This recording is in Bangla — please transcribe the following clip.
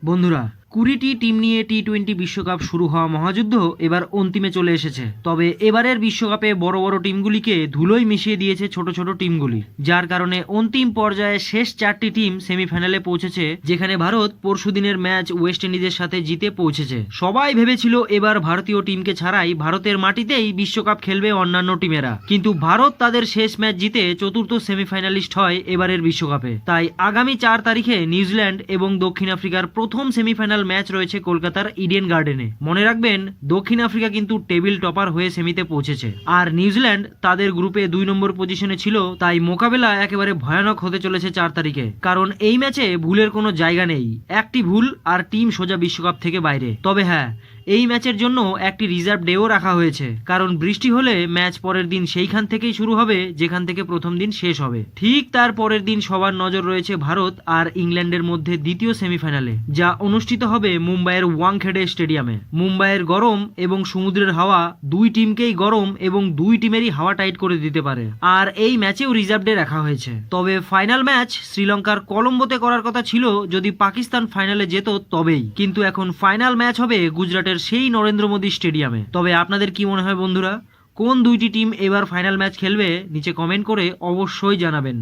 বন্ধুরা, 20টি টিম নিয়ে টি-20 বিশ্বকাপ শুরু হওয়া মহাযুদ্ধ এবার অন্তিমে চলে এসেছে। তবে এবারের বিশ্বকাপে বড় বড় টিমগুলিকে ধুলোয় মিশিয়ে দিয়েছে ছোট ছোট টিমগুলি, যার কারণে অন্তিম পর্যায়ে শেষ 4টি টিম সেমিফাইনালে পৌঁছেছে, যেখানে ভারত পরশুদিনের ম্যাচ ওয়েস্ট ইন্ডিজের সাথে জিতে পৌঁছেছে। সবাই ভেবেছিল এবার ভারতীয় টিমকে ছাড়াই ভারতের মাটিতেই বিশ্বকাপ খেলবে অন্যান্য টিমেরা, কিন্তু ভারত তাদের শেষ ম্যাচ জিতে চতুর্থ সেমিফাইনালিস্ট হয় এবারের বিশ্বকাপে। তাই আগামী 4 তারিখে নিউজিল্যান্ড এবং দক্ষিণ আফ্রিকার প্রথম সেমিফাইনাল ম্যাচ রয়েছে কলকাতার ইডেন গার্ডেনে। মনে রাখবেন, দক্ষিণ আফ্রিকা কিন্তু টেবিল টপার হয়ে সেমিতে পৌঁছেছে, আর নিউজিল্যান্ড তাদের গ্রুপে 2 নম্বর পজিশনে ছিল। তাই মোকাবেলা একেবারে ভয়ানক হতে চলেছে 4 তারিখে, কারণ এই ম্যাচে ভুলের কোনো জায়গা নেই। একটি ভুল আর টিম সোজা বিশ্বকাপ থেকে বাইরে। তবে হ্যাঁ, এই ম্যাচের জন্য একটি রিজার্ভ ডেও রাখা হয়েছে, কারণ বৃষ্টি হলে ম্যাচ পরের দিন সেইখান থেকেই শুরু হবে যেখান থেকে প্রথম দিন শেষ হবে। ঠিক তার পরের দিন সবার নজর রয়েছে ভারত আর ইংল্যান্ডের মধ্যে দ্বিতীয় সেমিফাইনালে, যা অনুষ্ঠিত হবে মুম্বাইয়ের ওয়াংখেড়ে স্টেডিয়ামে। মুম্বাইয়ের গরম এবং সমুদ্রের হাওয়া দুই টিমকেই গরম এবং দুই টিমেরই হাওয়া টাইট করে দিতে পারে। আর এই ম্যাচেও রিজার্ভ ডে রাখা হয়েছে। তবে ফাইনাল ম্যাচ শ্রীলঙ্কার কলম্বোতে করার কথা ছিল যদি পাকিস্তান ফাইনালে যেত তবেই, কিন্তু এখন ফাইনাল ম্যাচ হবে গুজরাটের সেই নরেন্দ্র মোদী স্টেডিয়ামে। তবে আপনাদের কি মনে হয় বন্ধুরা, কোন দুইটি টিম এবার ফাইনাল ম্যাচ খেলবে? নিচে কমেন্ট করে অবশ্যই জানাবেন।